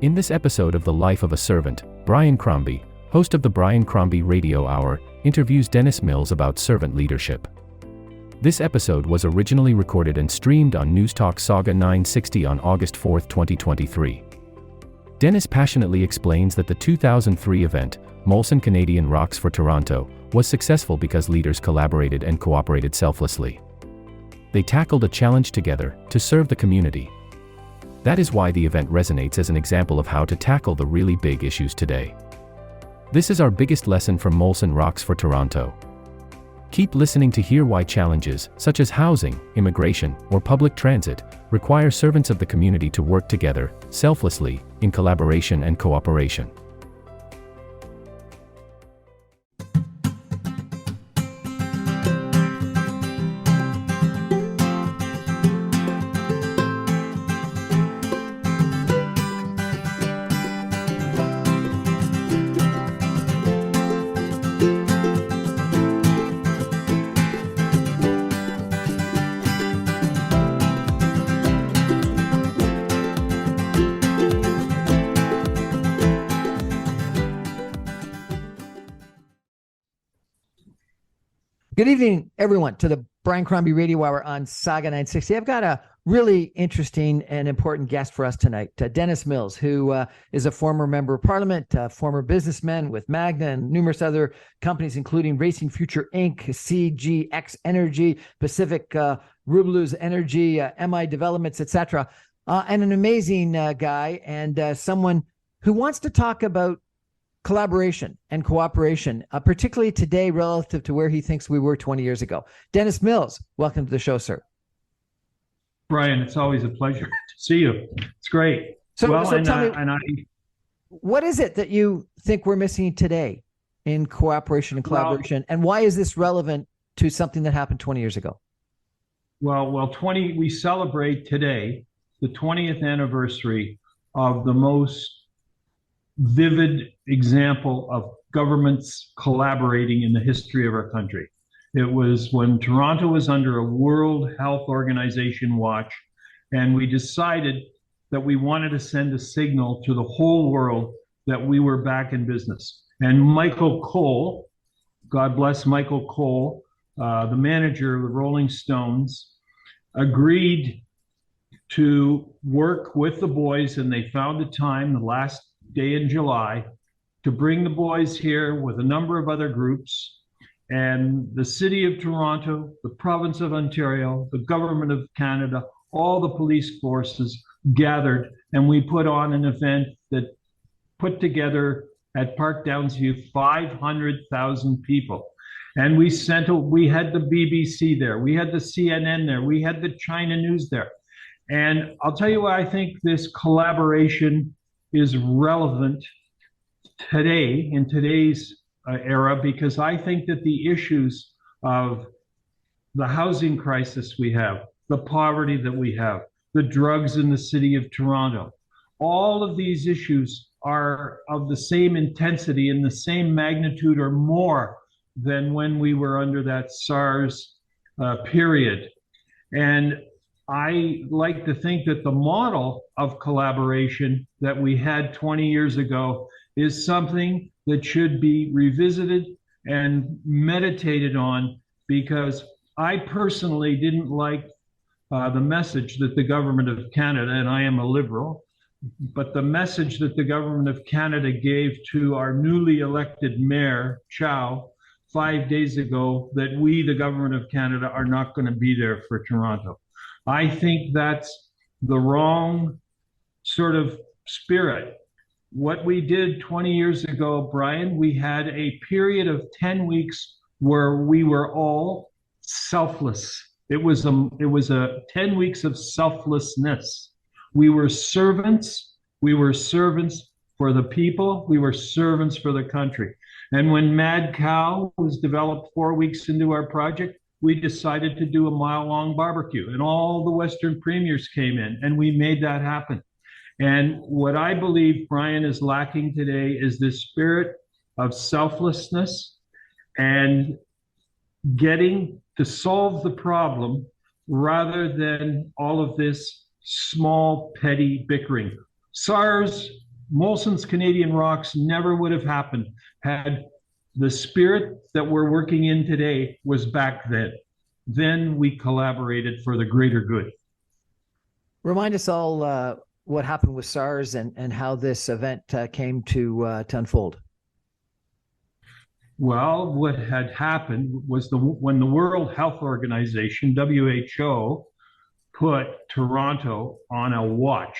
In this episode of The Life of a Servant, Brian Crombie, host of the Brian Crombie Radio Hour, interviews Dennis Mills about servant leadership. This episode was originally recorded and streamed on NewsTalk Sauga 960 on August 4, 2023. Dennis passionately explains that the 2003 event, Molson Canadian Rocks for Toronto, was successful because leaders collaborated and cooperated selflessly. They tackled a challenge together to serve the community. That is why the event resonates as an example of how to tackle the really big issues today. This is our biggest lesson from Molson Rocks for Toronto. Keep listening to hear why challenges, such as housing, immigration, or public transit, require servants of the community to work together, selflessly, in collaboration and cooperation. Good evening, everyone, to the Brian Crombie Radio Hour on Sauga 960. I've got a really interesting and important guest for us tonight, Dennis Mills, who is a former member of Parliament, former businessman with Magna and numerous other companies, including Racing Future Inc., CGX Energy, Pacific Rublus Energy, MI Developments, etc., and an amazing guy and someone who wants to talk about collaboration and cooperation, particularly today relative to where he thinks we were 20 years ago. Dennis Mills, welcome to the show, sir. Brian, it's always a pleasure to see you. It's great. So tell me, what is it that you think we're missing today in cooperation and collaboration, and why is this relevant to something that happened 20 years ago? We celebrate today the 20th anniversary of the most vivid example of governments collaborating in the history of our country. It was when Toronto was under a World Health Organization watch, and we decided that we wanted to send a signal to the whole world that we were back in business. And Michael Cole, God bless Michael Cole, the manager of the Rolling Stones, agreed to work with the boys, and they found a time, the last day in July, to bring the boys here with a number of other groups, and the city of Toronto, the province of Ontario, the government of Canada, all the police forces gathered, and we put on an event that put together at Park Downsview 500,000 people. And we had the BBC there, we had the CNN there, we had the China News there. And I'll tell you why I think this collaboration is relevant today, in today's era, because I think that the issues of the housing crisis we have, the poverty that we have, the drugs in the city of Toronto, all of these issues are of the same intensity and the same magnitude or more than when we were under that SARS period. And I like to think that the model of collaboration that we had 20 years ago is something that should be revisited and meditated on, because I personally didn't like the message that the government of Canada, and I am a liberal, but the message that the government of Canada gave to our newly elected mayor, Chow, 5 days ago, that we, the government of Canada, are not going to be there for Toronto. I think that's the wrong sort of spirit. What we did 20 years ago, Brian, we had a period of 10 weeks where we were all selfless. It was a 10 weeks of selflessness. We were servants. We were servants for the people. We were servants for the country. And when Mad Cow was developed 4 weeks into our project, we decided to do a mile-long barbecue, and all the Western premiers came in, and we made that happen. And what I believe, Brian, is lacking today is this spirit of selflessness and getting to solve the problem rather than all of this small, petty bickering. SARS Molson's Canadian Rocks never would have happened had the spirit that we're working in today was back then. Then we collaborated for the greater good. Remind us all what happened with SARS and how this event came to unfold. Well, what had happened was when the World Health Organization, WHO, put Toronto on a watch,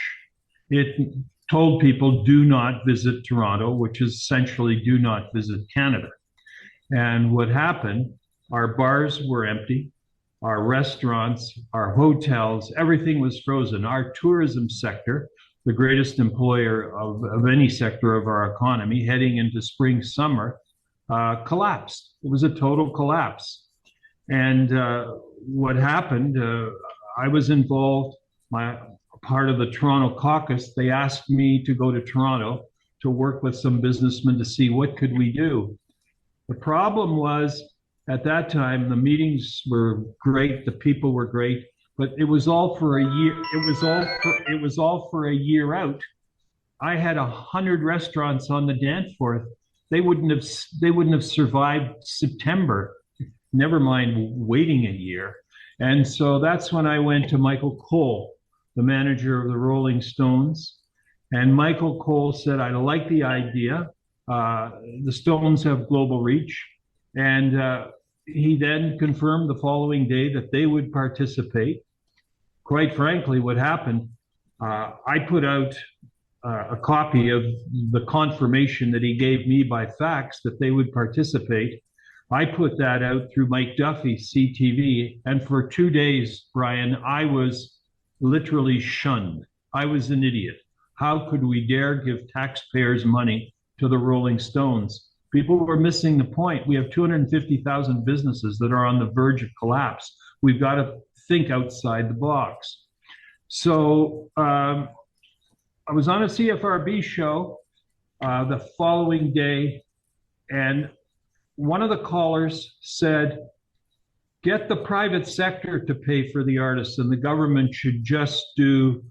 it told people do not visit Toronto, which is essentially do not visit Canada. And what happened, our bars were empty, our restaurants, our hotels, everything was frozen. Our tourism sector, the greatest employer of any sector of our economy, heading into spring, summer, collapsed. It was a total collapse. And what happened, I was involved, part of the Toronto caucus. They asked me to go to Toronto to work with some businessmen to see what could we do. The problem was, at that time, the meetings were great, the people were great, but it was all for a year. It was all for a year out. I had 100 restaurants on the dance floor. They wouldn't have survived September, never mind waiting a year. And so that's when I went to Michael Cole, the manager of the Rolling Stones. And Michael Cole said, I like the idea. The Stones have global reach. And he then confirmed the following day that they would participate. Quite frankly, what happened, I put out a copy of the confirmation that he gave me by fax that they would participate. I put that out through Mike Duffy, CTV, and for 2 days, Brian, I was literally shunned. I was an idiot. How could we dare give taxpayers money to the Rolling Stones? People were missing the point. We have 250,000 businesses that are on the verge of collapse. We've got to think outside the box. So I was on a CFRB show the following day, and one of the callers said, get the private sector to pay for the artists, and the government should just do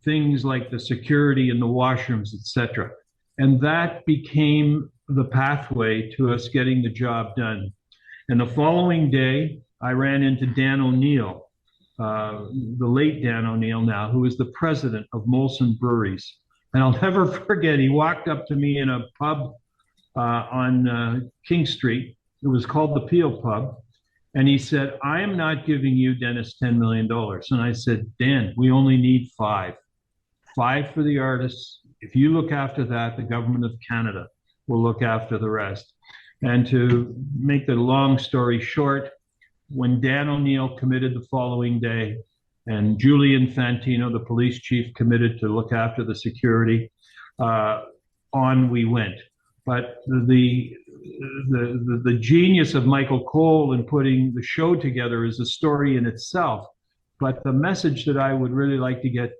things like the security and the washrooms, etc. And that became the pathway to us getting the job done. And the following day, I ran into Dan O'Neill, the late Dan O'Neill now, who is the president of Molson Breweries. And I'll never forget, he walked up to me in a pub on King Street. It was called the Peel Pub. And he said, I am not giving you, Dennis, $10 million. And I said, Dan, we only need 5. 5 for the artists. If you look after that, the government of Canada will look after the rest. And to make the long story short, when Dan O'Neill committed the following day, and Julian Fantino, the police chief, committed to look after the security, on we went. But the genius of Michael Cole in putting the show together is a story in itself. But the message that I would really like to get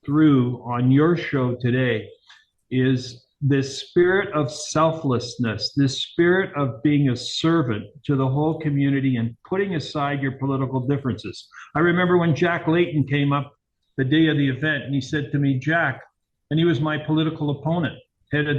through on your show today is this spirit of selflessness, this spirit of being a servant to the whole community and putting aside your political differences. I remember when Jack Layton came up the day of the event, and he said to me, Jack, and he was my political opponent, the head of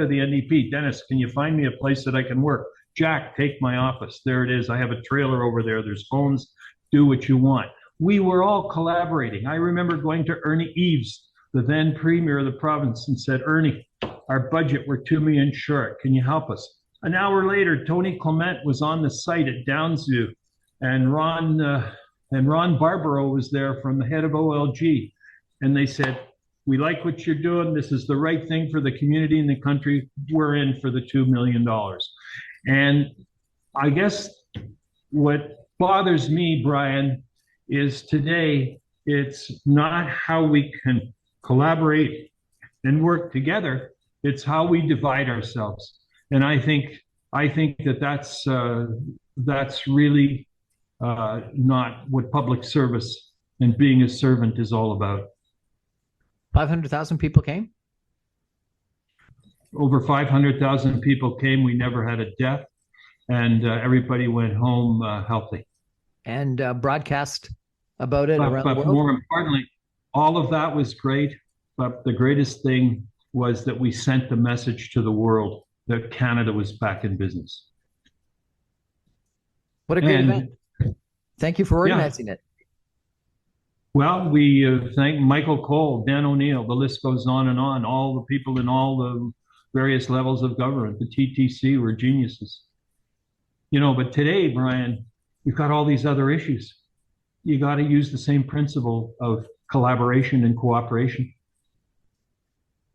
the NDP, Dennis, can you find me a place that I can work? Jack, take my office. There it is. I have a trailer over there. There's phones. Do what you want. We were all collaborating. I remember going to Ernie Eves, the then premier of the province, and said, Ernie, our budget, we're $2 million short. Can you help us? An hour later, Tony Clement was on the site at Downsview, and Ron Barbaro was there from the head of OLG. And they said, we like what you're doing. This is the right thing for the community and the country. We're in for the $2 million. And I guess what bothers me, Brian, is today it's not how we can collaborate and work together. It's how we divide ourselves. And I think that's really not what public service and being a servant is all about. 500,000 people came? Over 500,000 people came. We never had a death, and everybody went home healthy. And broadcast about it around the world? But more importantly, all of that was great. But the greatest thing was that we sent the message to the world that Canada was back in business. What a great event. Thank you for organizing it. Well, we thank Michael Cole, Dan O'Neill, the list goes on and on. All the people in all the various levels of government, the TTC were geniuses. You know, but today, Brian, we've got all these other issues. You got to use the same principle of collaboration and cooperation.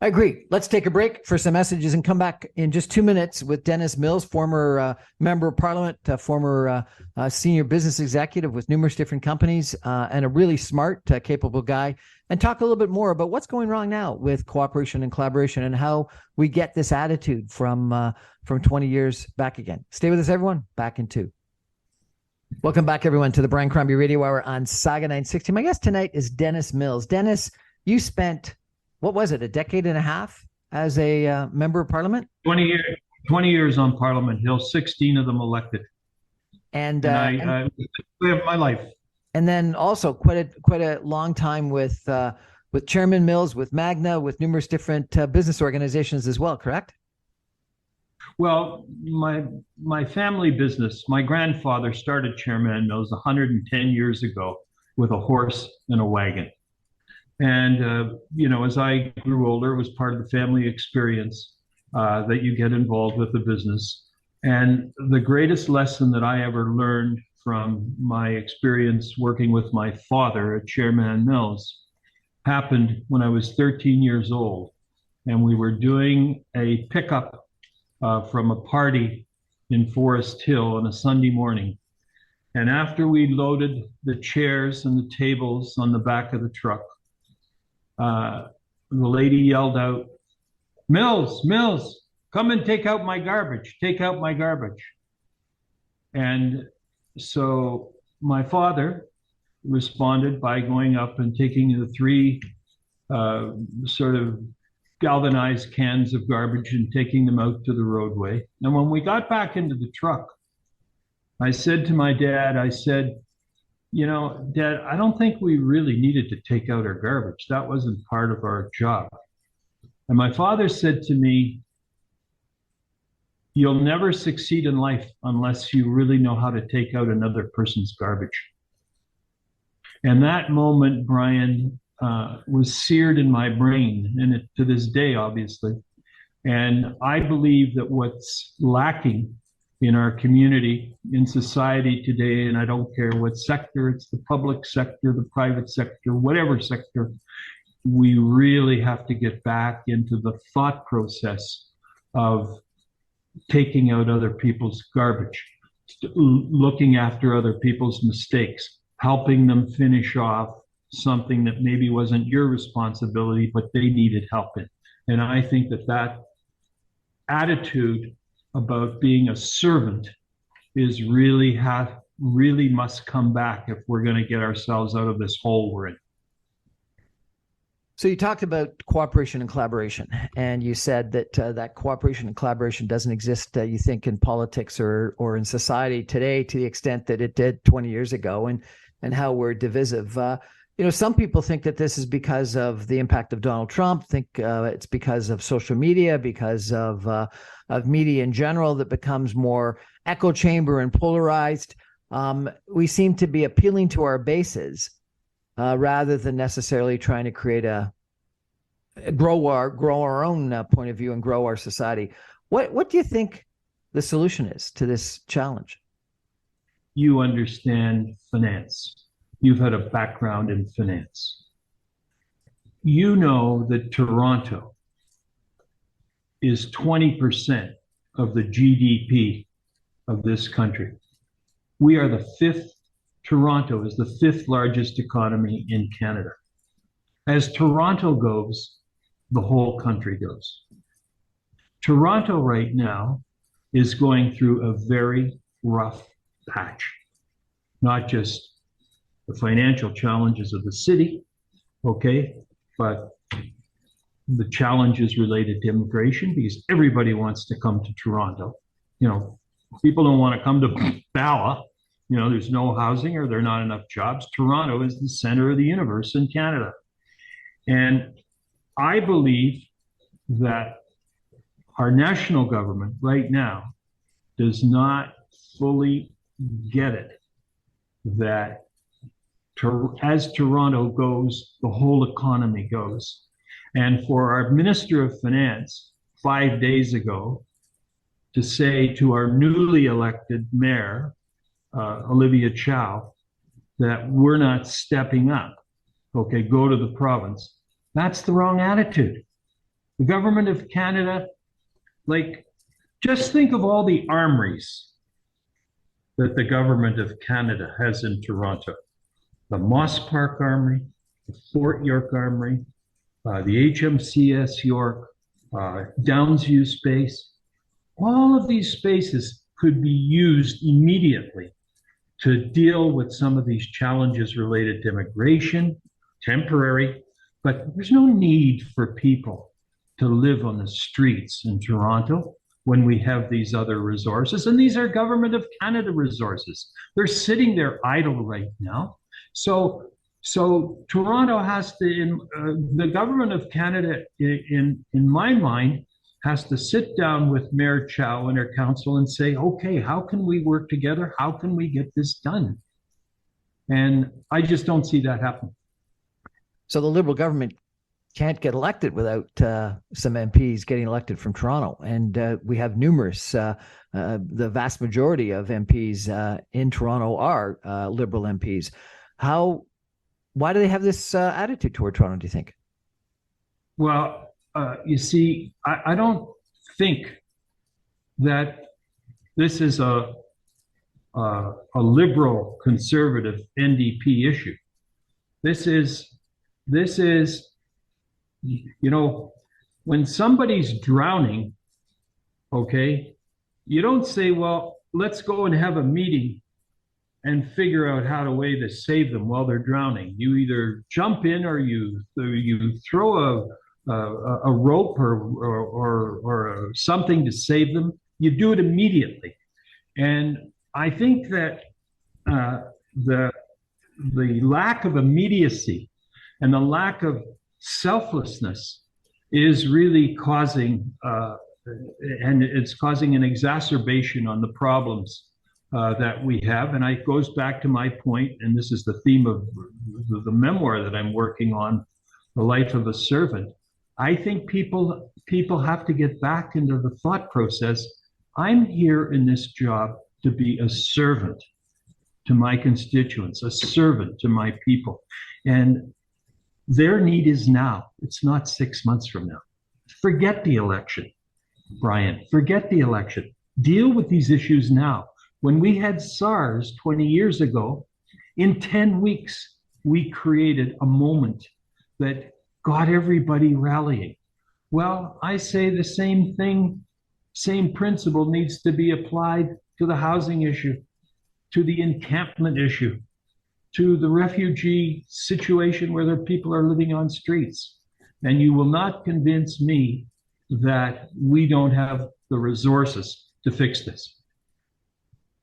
I agree. Let's take a break for some messages and come back in just 2 minutes with Dennis Mills, former member of parliament, former senior business executive with numerous different companies, and a really smart, capable guy, and talk a little bit more about what's going wrong now with cooperation and collaboration and how we get this attitude from 20 years back again. Stay with us, everyone. Back in 2. Welcome back, everyone, to the Brian Crombie Radio Hour on Sauga 960. My guest tonight is Dennis Mills. Dennis, you spent, what was it, a decade and a half as a member of parliament? 20 years on Parliament Hill, 16 of them elected. And I lived my life. And then also quite a long time with Chairman Mills, with Magna, with numerous different business organizations as well, correct? Well, my family business, my grandfather started Chairman Mills 110 years ago with a horse and a wagon. And, you know, as I grew older, it was part of the family experience that you get involved with the business. And the greatest lesson that I ever learned from my experience working with my father at Chairman Mills happened when I was 13 years old. And we were doing a pickup from a party in Forest Hill on a Sunday morning. And after we loaded the chairs and the tables on the back of the truck, the lady yelled out, Mills, come and take out my garbage, take out my garbage. And so my father responded by going up and taking the 3 sort of galvanized cans of garbage and taking them out to the roadway. And when we got back into the truck, I said to my dad, I said, you know, Dad, I don't think we really needed to take out our garbage. That wasn't part of our job. And my father said to me, you'll never succeed in life unless you really know how to take out another person's garbage. And that moment, Brian, was seared in my brain, and to this day, obviously. And I believe that what's lacking in our community, in society today, and I don't care what sector, it's the public sector, the private sector, whatever sector, we really have to get back into the thought process of taking out other people's garbage, looking after other people's mistakes, helping them finish off something that maybe wasn't your responsibility, but they needed help in. And I think that attitude about being a servant is really must come back if we're going to get ourselves out of this hole we're in. So you talked about cooperation and collaboration, and you said that that cooperation and collaboration doesn't exist, you think, in politics or in society today to the extent that it did 20 years ago, and how we're divisive. You know, some people think that this is because of the impact of Donald Trump, think it's because of social media, because of media in general that becomes more echo chamber and polarized. We seem to be appealing to our bases rather than necessarily trying to create grow our own point of view and grow our society. What do you think the solution is to this challenge? You understand finance. You've had a background in finance. You know that Toronto is 20% of the GDP of this country. We are the 5th, Toronto is the 5th largest economy in Canada. As Toronto goes, the whole country goes. Toronto right now is going through a very rough patch, not just the financial challenges of the city, okay, but the challenges related to immigration, because everybody wants to come to Toronto. You know, people don't want to come to Bala. You know, there's no housing or there are not enough jobs. Toronto is the center of the universe in Canada. And I believe that our national government right now does not fully get it, that as Toronto goes, the whole economy goes. And for our Minister of Finance 5 days ago to say to our newly elected mayor, Olivia Chow, that we're not stepping up, okay, go to the province, that's the wrong attitude. The government of Canada, like, just think of all the armories that the government of Canada has in Toronto. The Moss Park Armory, the Fort York Armory, the HMCS York, Downsview space. All of these spaces could be used immediately to deal with some of these challenges related to immigration, temporary, but there's no need for people to live on the streets in Toronto when we have these other resources. And these are Government of Canada resources. They're sitting there idle right now. So Toronto has to, the Government of Canada, in my mind, has to sit down with Mayor Chow and her council and say, okay, how can we work together? How can we get this done? And I just don't see that happen. So the Liberal government can't get elected without some MPs getting elected from Toronto. And we have numerous, the vast majority of MPs in Toronto are Liberal MPs. Why do they have this attitude toward Toronto, do you think? Well, you see, I don't think that this is a liberal conservative NDP issue. This is, you know, when somebody's drowning, okay, you don't say, well, let's go and have a meeting and figure out how to way to save them while they're drowning. You either jump in or you throw a rope or something to save them. You do it immediately. And I think that the lack of immediacy and the lack of selflessness is really causing, and it's causing an exacerbation on the problems that we have. And it goes back to my point, and this is the theme of the memoir that I'm working on, The Life of a Servant. I think people have to get back into the thought process. I'm here in this job to be a servant to my constituents, a servant to my people. And their need is now. It's not 6 months from now. Forget the election, Brian. Forget the election. Deal with these issues now. When we had SARS 20 years ago, in 10 weeks, we created a moment that got everybody rallying. Well, I say the same thing, same principle needs to be applied to the housing issue, to the encampment issue, to the refugee situation where people are living on streets. And you will not convince me that we don't have the resources to fix this.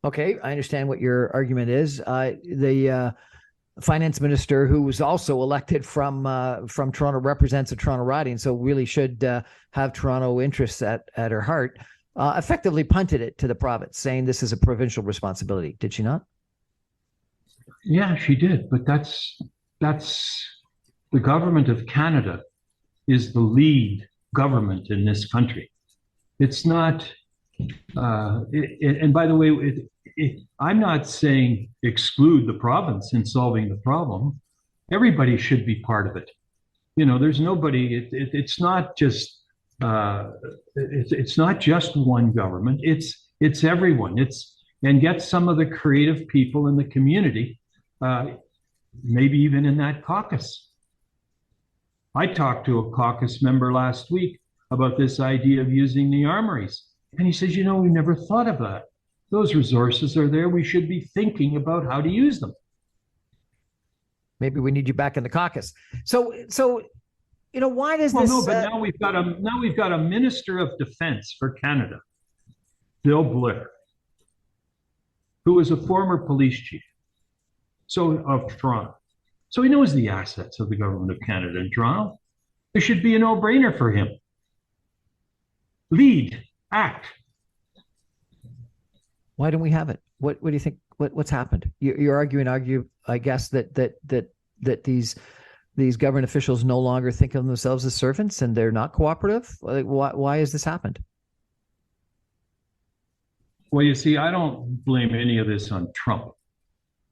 Okay, I understand what your argument is. The finance minister, who was also elected from Toronto, represents the Toronto riding, so really should have Toronto interests at her heart, effectively punted it to the province, saying this is a provincial responsibility. Did she not? Yeah, she did. But that's the government of Canada is the lead government in this country. It's not. And by the way, I'm not saying exclude the province in solving the problem. Everybody should be part of it. You know, there's nobody. It's not just. It's not just one government. It's everyone. And get some of the creative people in the community, maybe even in that caucus. I talked to a caucus member last week about this idea of using the armories. And he says, you know, we never thought of that. Those resources are there. We should be thinking about how to use them. Maybe we need you back in the caucus. So you know, why does this? Well, no, but now we've got a Minister of Defense for Canada, Bill Blair, who was a former police chief, of Toronto. So he knows the assets of the government of Canada in Toronto. It should be a no-brainer for him. Lead, act. Why don't we have it? What do you think? What's happened? You're arguing, I guess, that these government officials no longer think of themselves as servants and they're not cooperative. Like, why has this happened? Well, you see, I don't blame any of this on Trump.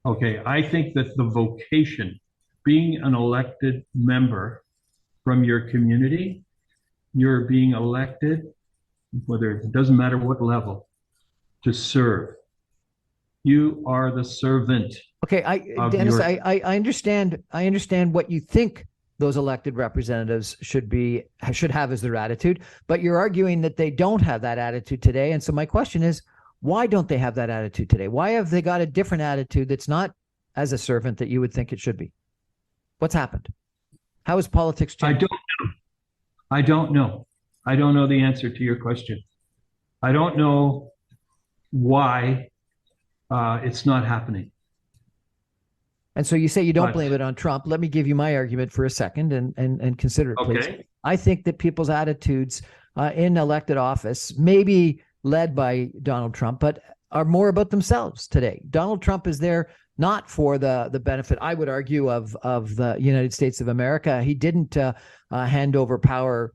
Okay, I think that the vocation, being an elected member from your community, you're being elected, whether it doesn't matter what level, to serve. You are the servant. Okay, Dennis, I understand. I understand what you think those elected representatives should have as their attitude, but you're arguing that they don't have that attitude today. And so my question is, why don't they have that attitude today? Why have they got a different attitude that's not as a servant that you would think it should be? What's happened? How has politics changed? I don't know. I don't know the answer to your question. I don't know why it's not happening. And so you say you don't blame it on Trump. Let me give you my argument for a second and consider it, please. Okay. I think that people's attitudes in elected office, maybe led by Donald Trump, but are more about themselves today. Donald Trump is there not for the benefit, I would argue, of the United States of America. He didn't hand over power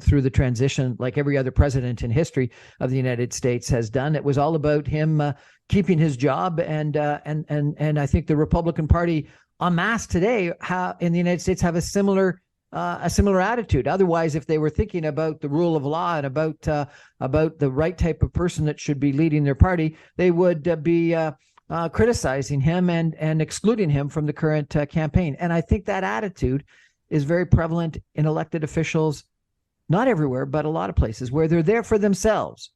through the transition like every other president in history of the United States has done. It was all about him keeping his job, and I think the Republican Party en masse today in the United States have a similar attitude. Otherwise, if they were thinking about the rule of law and about the right type of person that should be leading their party, they would be criticizing him and excluding him from the current campaign. And I think that attitude is very prevalent in elected officials, not everywhere, but a lot of places where they're there for themselves,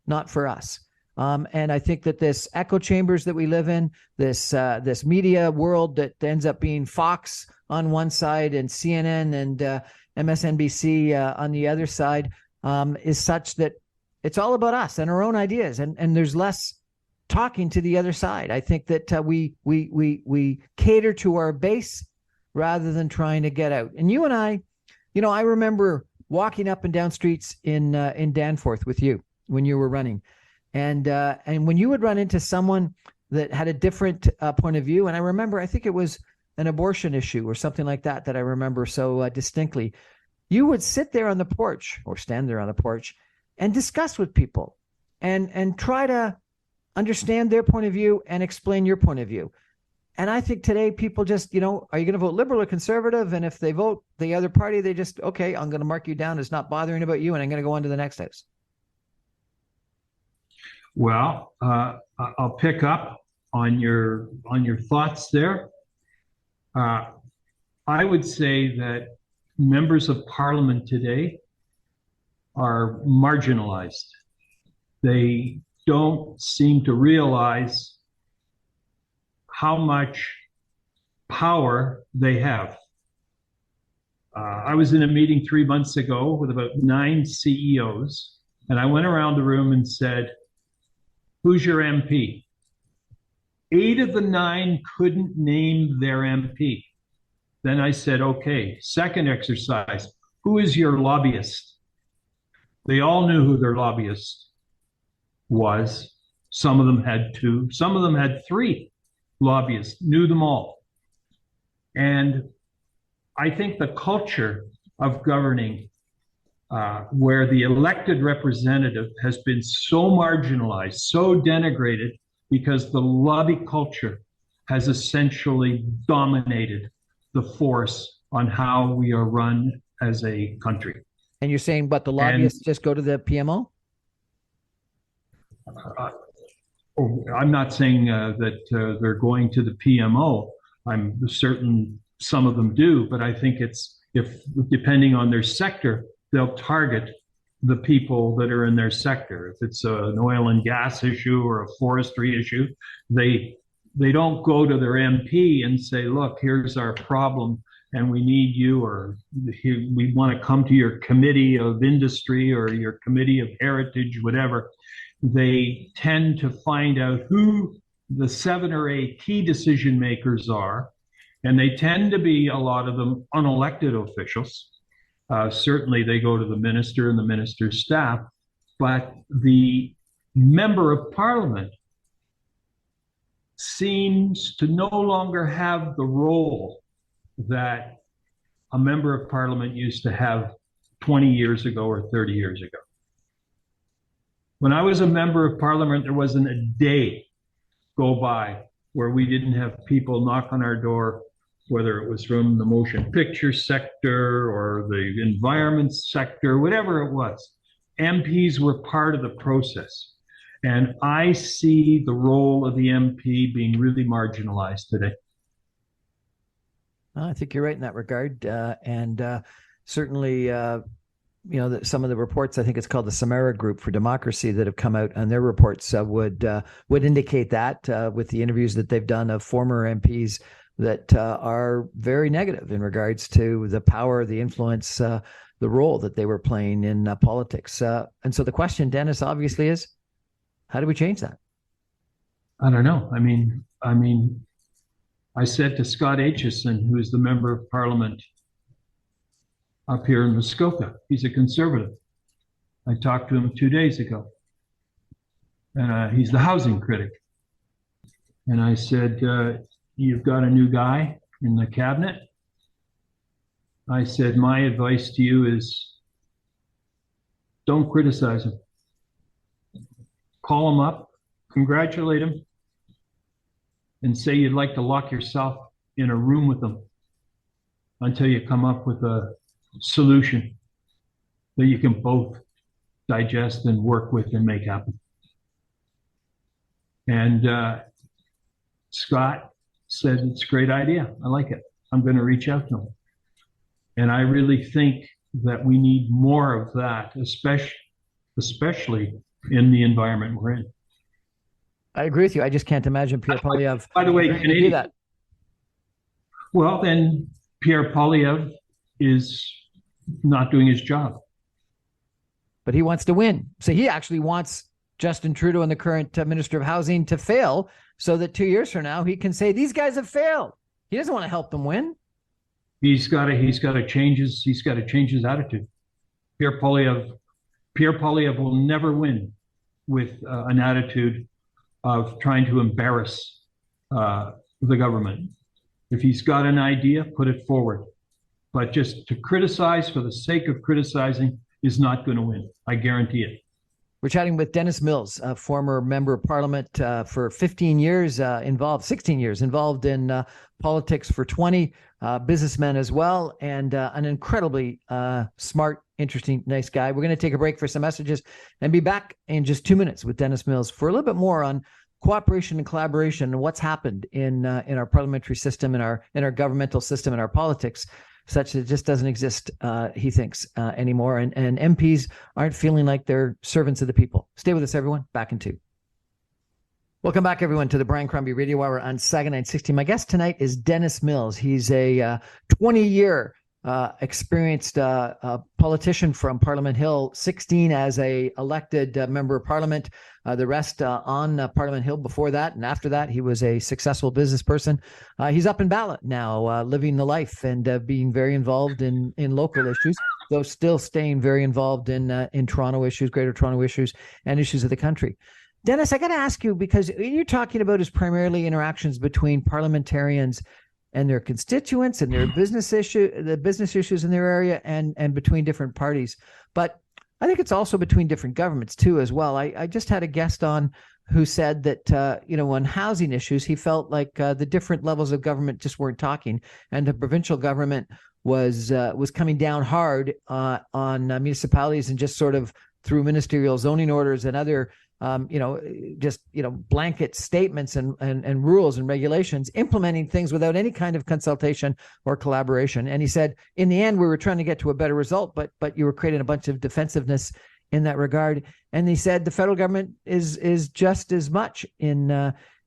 not for us. And I think that this echo chambers that we live in, this media world that ends up being Fox on one side and CNN and MSNBC on the other side, is such that it's all about us and our own ideas, and there's less talking to the other side. I think that we cater to our base rather than trying to get out. And you and I remember walking up and down streets in Danforth with you when you were running, and when you would run into someone that had a different point of view, and I remember, I think it was an abortion issue or something like that I remember so distinctly, you would sit there on the porch or stand there on the porch and discuss with people and try to understand their point of view and explain your point of view. And I think today people just, are you going to vote liberal or conservative? And if they vote the other party, they just, okay, I'm going to mark you down as not bothering about you, and I'm going to go on to the next house. Well, I'll pick up on your thoughts there. I would say that members of parliament today are marginalized. They don't seem to realize how much power they have. I was in a meeting 3 months ago with about 9 CEOs, and I went around the room and said, "Who's your MP?" 8 of the 9 couldn't name their MP. Then I said, okay, second exercise, who is your lobbyist? They all knew who their lobbyist was. Some of them had 2, some of them had 3 lobbyists, knew them all. And I think the culture of governing where the elected representative has been so marginalized, so denigrated, because the lobby culture has essentially dominated the force on how we are run as a country. And you're saying, but the lobbyists just go to the PMO? I'm not saying that they're going to the PMO. I'm certain some of them do, but I think if depending on their sector, they'll target the people that are in their sector. If it's an oil and gas issue or a forestry issue, they don't go to their MP and say, look, here's our problem and we need you, or we want to come to your committee of industry or your committee of heritage, whatever. They tend to find out who the 7 or 8 key decision makers are And they tend to be, a lot of them, unelected officials. Certainly they go to the minister and the minister's staff, but the member of parliament seems to no longer have the role that a member of parliament used to have 20 years ago or 30 years ago. When I was a member of parliament, there wasn't a day go by where we didn't have people knock on our door, whether it was from the motion picture sector or the environment sector, whatever it was. MPs were part of the process. And I see the role of the MP being really marginalized today. I think you're right in that regard. And certainly, some of the reports, I think it's called the Samara Group for Democracy, that have come out, and their reports would indicate that with the interviews that they've done of former MPs that are very negative in regards to the power, the influence, the role that they were playing in politics. And so the question, Dennis, obviously is, how do we change that? I don't know. I mean, I said to Scott Aitchison, who is the member of parliament up here in Muskoka, he's a conservative. I talked to him 2 days ago, and he's the housing critic. And I said, you've got a new guy in the cabinet. I said, my advice to you is don't criticize him. Call him up, congratulate him, and say you'd like to lock yourself in a room with him until you come up with a solution that you can both digest and work with and make happen. And Scott said, it's a great idea. I like it. I'm going to reach out to him. And I really think that we need more of that, especially in the environment we're in. I agree with you. I just can't imagine Pierre Poilievre. By the way, do that. Well, then Pierre Poilievre is not doing his job. But he wants to win. So he actually wants Justin Trudeau and the current Minister of Housing to fail, so that 2 years from now he can say these guys have failed. He doesn't want to help them win. He's got to change his attitude. Pierre Poilievre will never win with an attitude of trying to embarrass the government. If he's got an idea, put it forward. But just to criticize for the sake of criticizing is not going to win. I guarantee it. We're chatting with Dennis Mills, a former member of parliament for 16 years involved in politics for 20, businessman as well, and an incredibly smart, interesting, nice guy. We're going to take a break for some messages and be back in just 2 minutes with Dennis Mills for a little bit more on cooperation and collaboration and what's happened in our parliamentary system, in our governmental system, in our politics, such that it just doesn't exist, he thinks, anymore. And MPs aren't feeling like they're servants of the people. Stay with us, everyone. Back in 2. Welcome back, everyone, to the Brian Crombie Radio Hour on Sauga 960. My guest tonight is Dennis Mills. He's a 20-year experienced politician from Parliament Hill, 16 as a elected member of Parliament, the rest on Parliament Hill before that. And after that, he was a successful business person. He's up in ballot now, living the life and being very involved in local issues, though still staying very involved in Toronto issues, Greater Toronto issues, and issues of the country. Dennis, I got to ask you, because you're talking about is primarily interactions between parliamentarians and their constituents and their the business issues in their area and between different parties. But I think it's also between different governments too, as well. I just had a guest on who said that, on housing issues, he felt like the different levels of government just weren't talking, and the provincial government was coming down hard on municipalities and just sort of through ministerial zoning orders and other blanket statements and rules and regulations, implementing things without any kind of consultation or collaboration. And he said, in the end, we were trying to get to a better result, but you were creating a bunch of defensiveness in that regard. And he said the federal government is just as much in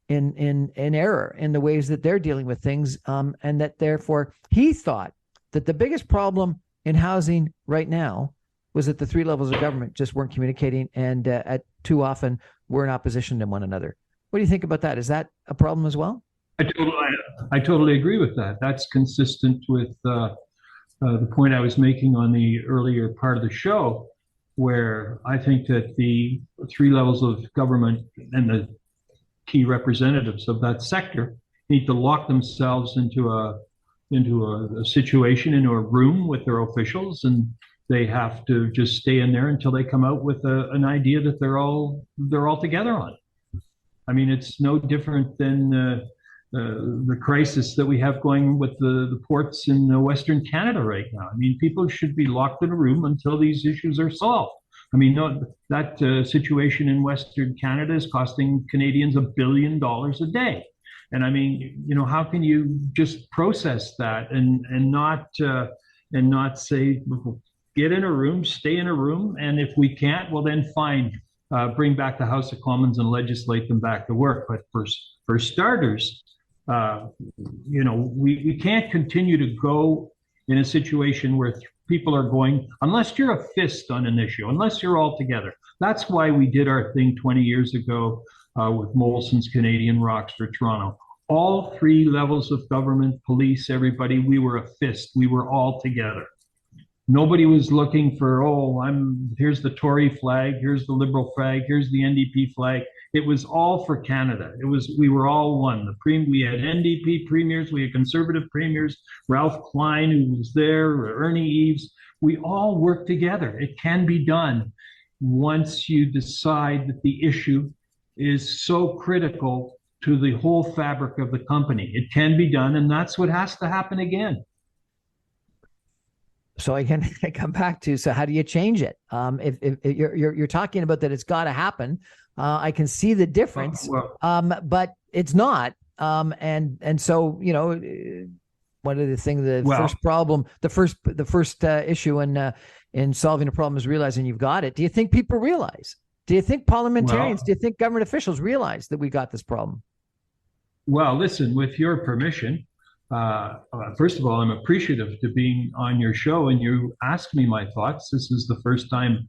error in the ways that they're dealing with things, and that therefore he thought that the biggest problem in housing right now was that the three levels of government just weren't communicating and at too often were in opposition to one another. What do you think about that? Is that a problem as well? I totally agree with that. That's consistent with the point I was making on the earlier part of the show, where I think that the three levels of government and the key representatives of that sector need to lock themselves into a situation, into a room with their officials, and they have to just stay in there until they come out with an idea that they're all together on. I mean, it's no different than the crisis that we have going with the ports in Western Canada right now. I mean, people should be locked in a room until these issues are solved. I mean, no, that situation in Western Canada is costing Canadians $1 billion a day. And I mean, how can you just process that and not say, get in a room, stay in a room, and if we can't, well then fine, bring back the House of Commons and legislate them back to work. But for starters, we can't continue to go in a situation where people are going, unless you're a fist on an issue, unless you're all together. That's why we did our thing 20 years ago with Molson's Canadian Rocks for Toronto. All three levels of government, police, everybody, we were a fist. We were all together. Nobody was looking for, here's the Tory flag, here's the Liberal flag, here's the NDP flag. It was all for Canada. We were all one. We had NDP premiers, we had Conservative premiers, Ralph Klein, who was there, Ernie Eves. We all worked together. It can be done once you decide that the issue is so critical to the whole fabric of the company. It can be done, and that's what has to happen again. So I can come back to, so how do you change it? If you're talking about that, it's got to happen. I can see the difference, but it's not. And so, one of the things, first problem, the first issue in solving a problem is realizing you've got it. Do you think people realize? Do you think parliamentarians, do you think government officials realize that we got this problem? Well, listen, with your permission, first of all, I'm appreciative to being on your show, and you asked me my thoughts. This is the first time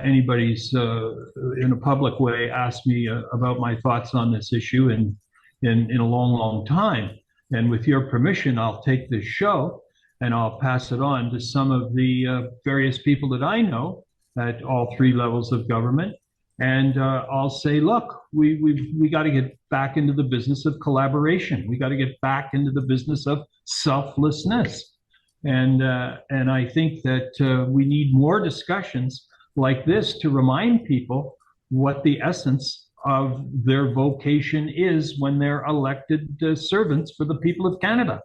anybody's in a public way asked me about my thoughts on this issue in a long, long time. And with your permission, I'll take this show and I'll pass it on to some of the various people that I know at all three levels of government. And I'll say, look, we got to get back into the business of collaboration. We got to get back into the business of selflessness. And I think that we need more discussions like this to remind people what the essence of their vocation is when they're elected servants for the people of Canada.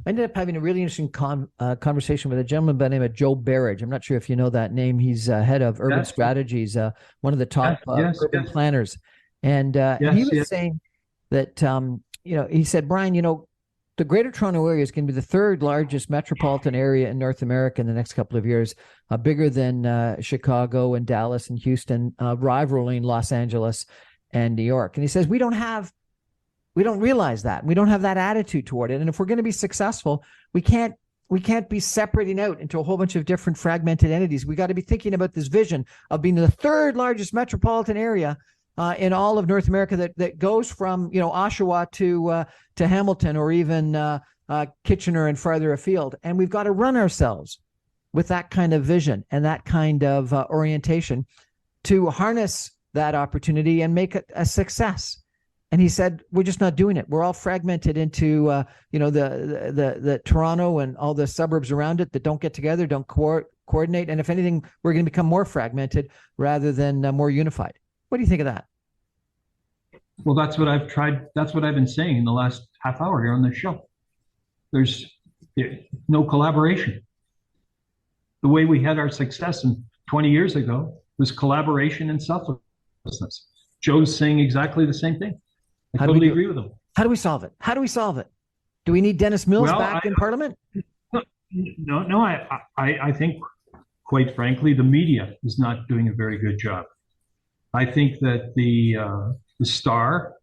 I ended up having a really interesting conversation with a gentleman by the name of Joe Berridge. I'm not sure if you know that name. He's head of urban strategies, one of the top urban planners. And he was saying that, he said, Brian, the Greater Toronto Area is going to be the third largest metropolitan area in North America in the next couple of years, bigger than Chicago and Dallas and Houston, rivaling Los Angeles and New York. And he says, we don't realize that. We don't have that attitude toward it. And if we're going to be successful, we can't be separating out into a whole bunch of different fragmented entities. We got to be thinking about this vision of being the third largest metropolitan area in all of North America that goes from, Oshawa to Hamilton, or even Kitchener and farther afield. And we've got to run ourselves with that kind of vision and that kind of orientation to harness that opportunity and make it a success. And he said, we're just not doing it. We're all fragmented into, the Toronto and all the suburbs around it that don't get together, don't coordinate. And if anything, we're going to become more fragmented rather than more unified. What do you think of that? Well, that's what I've tried. That's what I've been saying in the last half hour here on this show. There's no collaboration. The way we had our success 20 years ago was collaboration and selflessness. Joe's saying exactly the same thing. I totally agree with him. How do we solve it? Do we need Dennis Mills back in Parliament? No. I think, quite frankly, the media is not doing a very good job. I think that the Star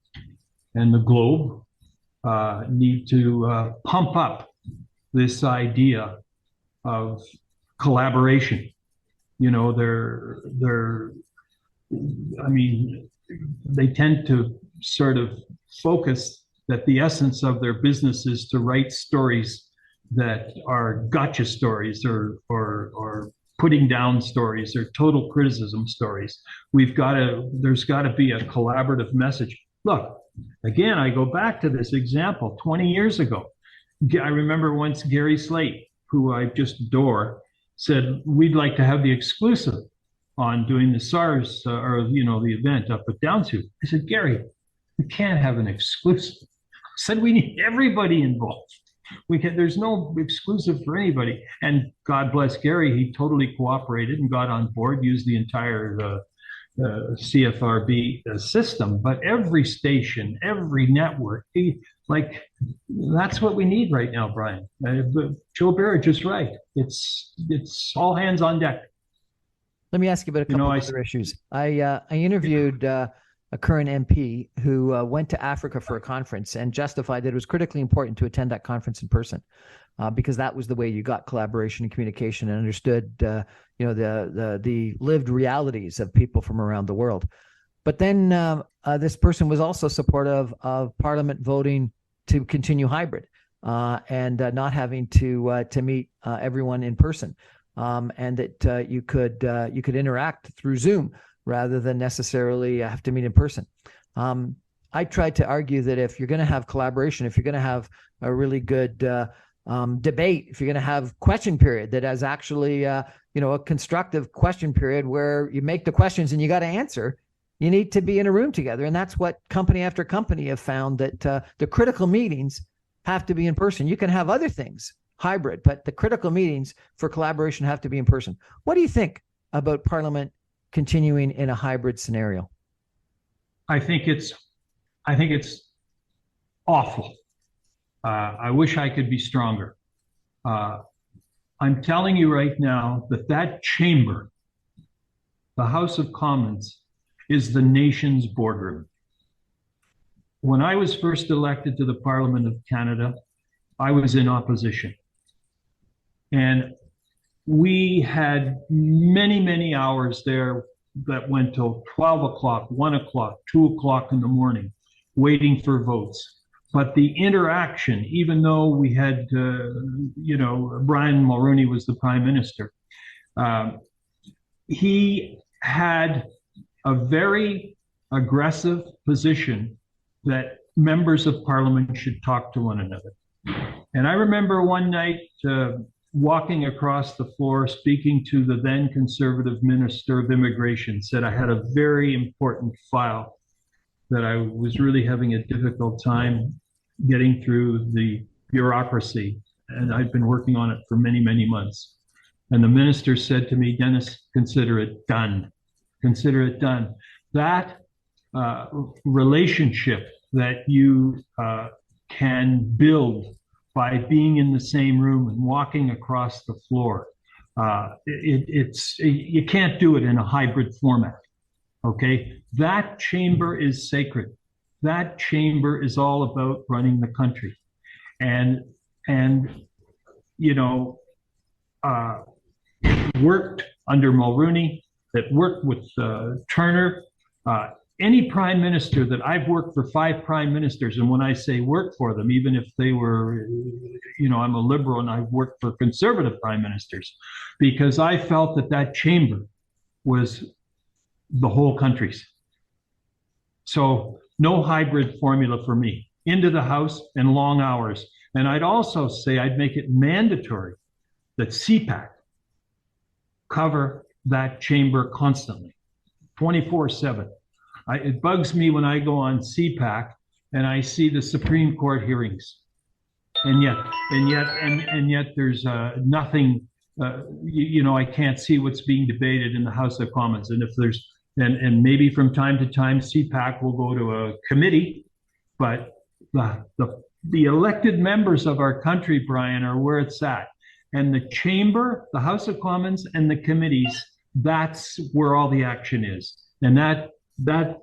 and the Globe need to pump up this idea of collaboration. They tend to sort of focus that the essence of their business is to write stories that are gotcha stories or putting down stories or total criticism stories. There's got to be a collaborative message. Look, again, I go back to this example 20 years ago. I remember once Gary Slate, who I just adore, said, we'd like to have the exclusive on doing the SARS the event up at Downsview. I said, Gary, we can't have an exclusive. I said, we need everybody involved. There's no exclusive for anybody. And God bless Gary, he totally cooperated and got on board, used the entire CFRB system. But every station, every network, that's what we need right now, Brian. Joe Barrett just right. It's all hands on deck. Let me ask you about a couple of other issues. I interviewed a current MP who went to Africa for a conference and justified that it was critically important to attend that conference in person because that was the way you got collaboration and communication and understood the lived realities of people from around the world. But then this person was also supportive of Parliament voting to continue hybrid and not having to meet everyone in person, and that you could interact through Zoom rather than necessarily have to meet in person. I tried to argue that if you're going to have collaboration, if you're going to have a really good debate, if you're going to have question period that has actually a constructive question period where you make the questions and you got to answer, you need to be in a room together. And that's what company after company have found, that the critical meetings have to be in person. You can have other things hybrid, but the critical meetings for collaboration have to be in person. What do you think about Parliament continuing in a hybrid scenario? I think it's awful. I wish I could be stronger. I'm telling you right now that chamber, the House of Commons, is the nation's boardroom. When I was first elected to the Parliament of Canada, I was in opposition. And we had many, many hours there that went till 12 o'clock, 1 o'clock, 2 o'clock in the morning, waiting for votes. But the interaction, even though we had, Brian Mulroney was the prime minister, he had a very aggressive position that members of Parliament should talk to one another. And I remember one night walking across the floor, speaking to the then Conservative Minister of Immigration, said I had a very important file that I was really having a difficult time getting through the bureaucracy, and I'd been working on it for many, many months. And the minister said to me, Dennis, consider it done. Consider it done. That relationship that you can build by being in the same room and walking across the floor, you can't do it in a hybrid format. Okay, that chamber is sacred. That chamber is all about running the country, and worked under Mulroney. That worked with Turner. Any prime minister that I've worked for, 5 prime ministers, and when I say work for them, even if they were, I'm a liberal and I've worked for conservative prime ministers, because I felt that chamber was the whole country's. So no hybrid formula for me. Into the House and long hours. And I'd also say I'd make it mandatory that CPAC cover that chamber constantly, 24/7. It bugs me when I go on CPAC and I see the Supreme Court hearings, and yet there's nothing. I can't see what's being debated in the House of Commons. And if there's and maybe from time to time CPAC will go to a committee, but the elected members of our country, Brian, are where it's at. And the chamber, the House of Commons, and the committees, that's where all the action is. And that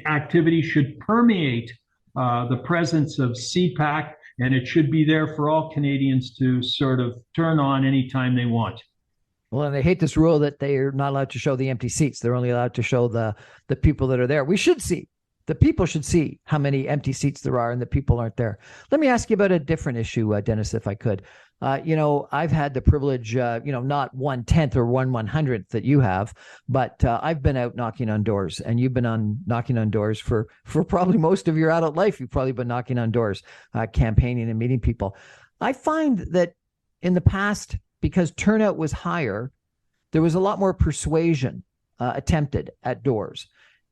activity should permeate the presence of CPAC, and it should be there for all Canadians to sort of turn on anytime they want. Well, and they hate this rule that they are not allowed to show the empty seats. They're only allowed to show the people that are there. We should see The people should see how many empty seats there are and the people aren't there. Let me ask you about a different issue, Dennis, if I could. I've had the privilege, not 1/10 or 1/100th that you have, but I've been out knocking on doors, and you've been knocking on doors for probably most of your adult life. You've probably been knocking on doors, campaigning and meeting people. I find that in the past, because turnout was higher, there was a lot more persuasion attempted at doors.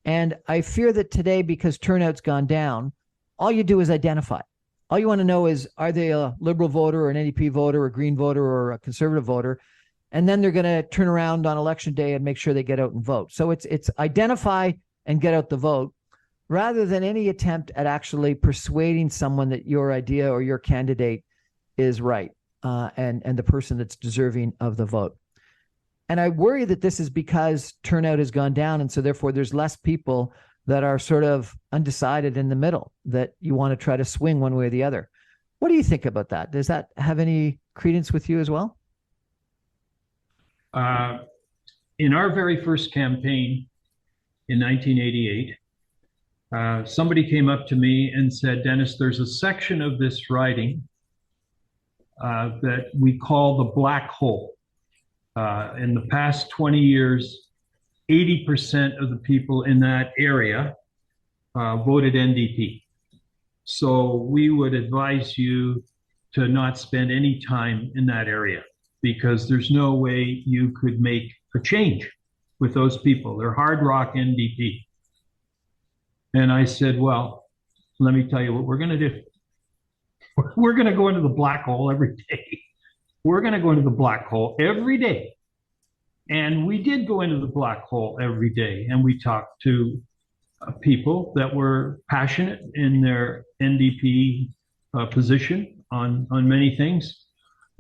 And I fear that today, because turnout's gone down, all you do is identify. All you want to know is, are they a Liberal voter or an NDP voter or a Green voter or a Conservative voter? And then they're going to turn around on election day and make sure they get out and vote. So it's identify and get out the vote, rather than any attempt at actually persuading someone that your idea or your candidate is right, and the person that's deserving of the vote. And I worry that this is because turnout has gone down, and so therefore there's less people that are sort of undecided in the middle, that you want to try to swing one way or the other. What do you think about that? Does that have any credence with you as well? In our very first campaign in 1988, somebody came up to me and said, Dennis, there's a section of this riding that we call the black hole. In the past 20 years, 80% of the people in that area voted NDP. So we would advise you to not spend any time in that area, because there's no way you could make a change with those people. They're hard rock NDP. And I said, well, let me tell you what we're going to do. We're going to go into the black hole every day. We're going to go into the black hole every day. And we did go into the black hole every day, and we talked to people that were passionate in their NDP position on many things.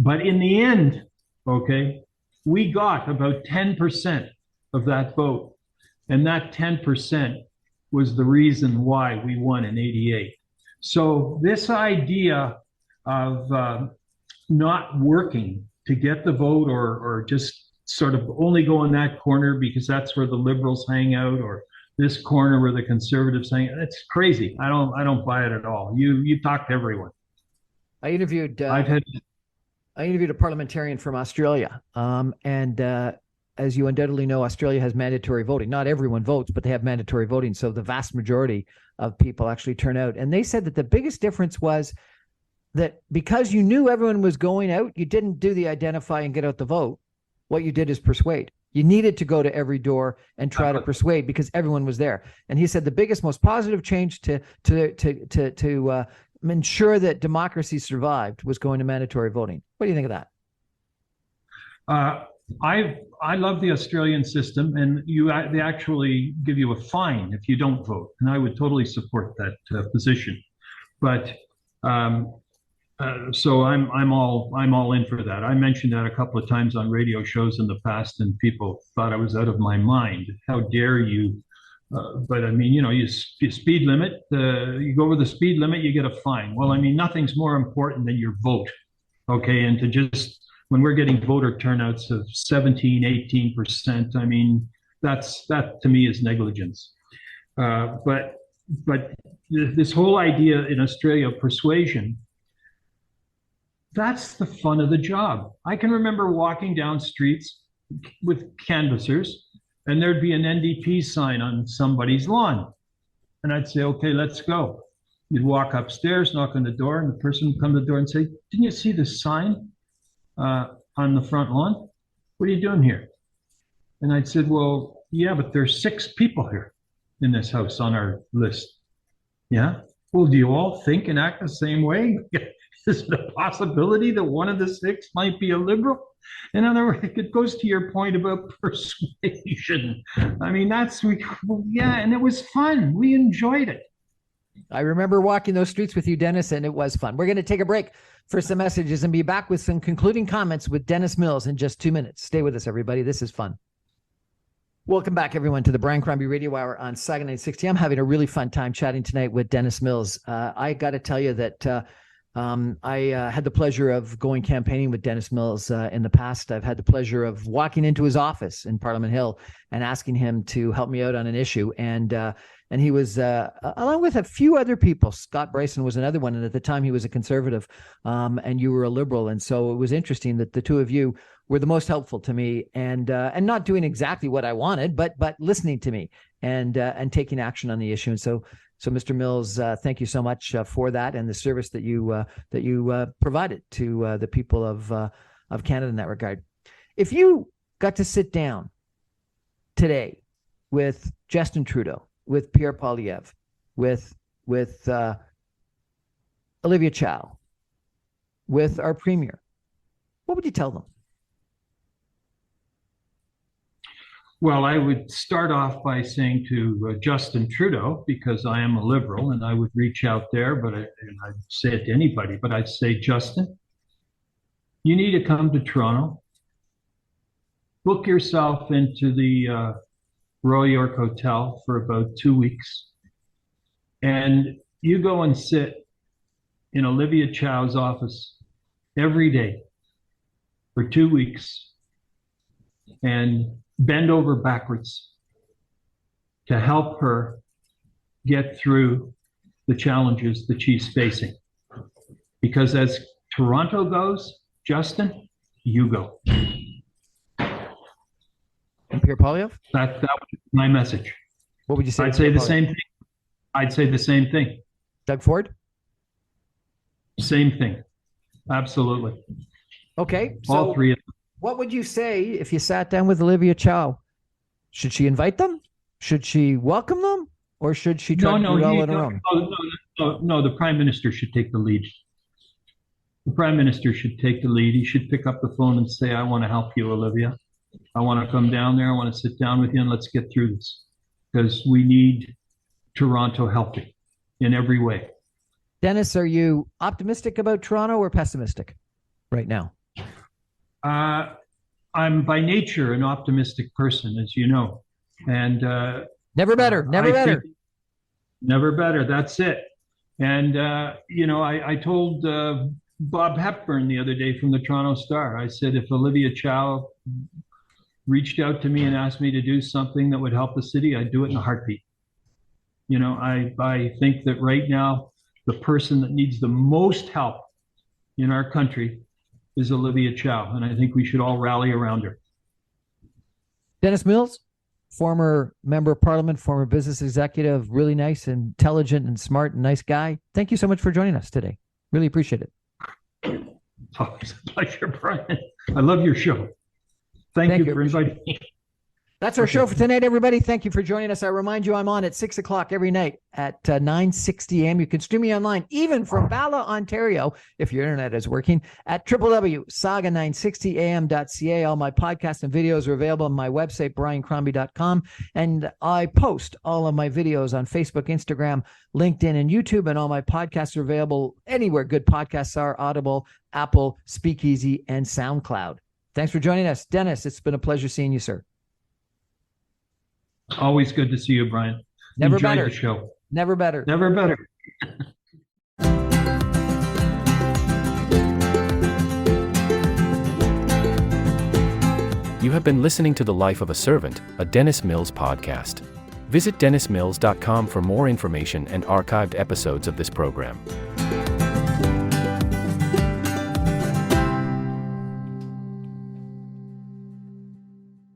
But in the end, okay, we got about 10% of that vote. And that 10% was the reason why we won in 88. So this idea of not working to get the vote, or just sort of only go in that corner because that's where the Liberals hang out, or this corner where the Conservatives hang out, it's crazy. I don't buy it at all. You talk to everyone. I interviewed a parliamentarian from Australia, and as you undoubtedly know, Australia has mandatory voting. Not everyone votes, but they have mandatory voting, so the vast majority of people actually turn out. And they said that the biggest difference was that because you knew everyone was going out, you didn't do the identify and get out the vote. What you did is persuade. You needed to go to every door and try to persuade, because everyone was there. And he said the biggest, most positive change to ensure that democracy survived was going to mandatory voting. What do you think of that? I love the Australian system, and they actually give you a fine if you don't vote, and I would totally support that position. But so I'm all in for that. I mentioned that a couple of times on radio shows in the past, and people thought I was out of my mind. How dare you? But I mean, you speed limit, you go over the speed limit, you get a fine. Well, I mean, nothing's more important than your vote. Okay, and to just, when we're getting voter turnouts of 17, 18%, I mean, that to me is negligence. But this whole idea in Australia of persuasion, that's the fun of the job. I can remember walking down streets with canvassers, and there'd be an NDP sign on somebody's lawn. And I'd say, okay, let's go. You'd walk upstairs, knock on the door, and the person would come to the door and say, didn't you see the sign on the front lawn? What are you doing here? And I'd said, well, yeah, but there's 6 people here in this house on our list. Yeah? Well, do you all think and act the same way? Is it a possibility that one of the 6 might be a Liberal? In other words, it goes to your point about persuasion. I mean, and it was fun. We enjoyed it. I remember walking those streets with you, Dennis, and it was fun. We're going to take a break for some messages and be back with some concluding comments with Dennis Mills in just 2 minutes. Stay with us, everybody. This is fun. Welcome back, everyone, to the Brian Crombie Radio Hour on Sauga 960. I'm having a really fun time chatting tonight with Dennis Mills. I got to tell you that I had the pleasure of going campaigning with Dennis Mills in the past. I've had the pleasure of walking into his office in Parliament Hill and asking him to help me out on an issue. And And he was, along with a few other people, Scott Bryson was another one. And at the time he was a conservative, and you were a liberal. And so it was interesting that the two of you were the most helpful to me, and not doing exactly what I wanted, but listening to me and taking action on the issue. And so Mr. Mills, thank you so much for that and the service that you provided to the people of Canada in that regard. If you got to sit down today with Justin Trudeau, with Pierre Poilievre, with Olivia Chow, with our premier, what would you tell them? Well, I would start off by saying to Justin Trudeau, because I am a liberal and I would reach out there, and I'd say it to anybody, but I'd say, Justin, you need to come to Toronto, book yourself into the Royal York Hotel for about 2 weeks, and you go and sit in Olivia Chow's office every day for 2 weeks and bend over backwards to help her get through the challenges that she's facing. Because as Toronto goes, Justin, you go. And Pierre Poilievre? That was my message. What would you say? I'd say the same thing. I'd say the same thing. Doug Ford? Same thing. Absolutely. Okay. So all three of them. What would you say if you sat down with Olivia Chow? Should she invite them? Should she welcome them? Or should she try to do it all on her own? No, the Prime Minister should take the lead. The Prime Minister should take the lead. He should pick up the phone and say, I want to help you, Olivia. I want to come down there. I want to sit down with you and let's get through this. Because we need Toronto healthy in every way. Dennis, are you optimistic about Toronto or pessimistic right now? I'm by nature an optimistic person, as you know, and never better. Never better. That's it. And I told Bob Hepburn the other day from the Toronto Star. I said, if Olivia Chow reached out to me and asked me to do something that would help the city, I'd do it in a heartbeat. I think that right now the person that needs the most help in our country is Olivia Chow, and I think we should all rally around her. Dennis Mills, former member of parliament, former business executive, really nice, intelligent, and smart, and nice guy. Thank you so much for joining us today. Really appreciate it. Oh, it's a pleasure, Brian. I love your show. Thank you for inviting me. That's our show for tonight, everybody. Thank you for joining us. I remind you, I'm on at 6 o'clock every night at 9:60 a.m. You can stream me online, even from Bala, Ontario, if your internet is working, at www.sauga960am.ca. All my podcasts and videos are available on my website, briancrombie.com. And I post all of my videos on Facebook, Instagram, LinkedIn, and YouTube. And all my podcasts are available anywhere good podcasts are: Audible, Apple, Speakeasy, and SoundCloud. Thanks for joining us. Dennis, it's been a pleasure seeing you, sir. Always good to see you, Brian. Never Enjoyed better. the show. Never better. Never better. You have been listening to The Life of a Servant, a Dennis Mills podcast. Visit dennismills.com for more information and archived episodes of this program.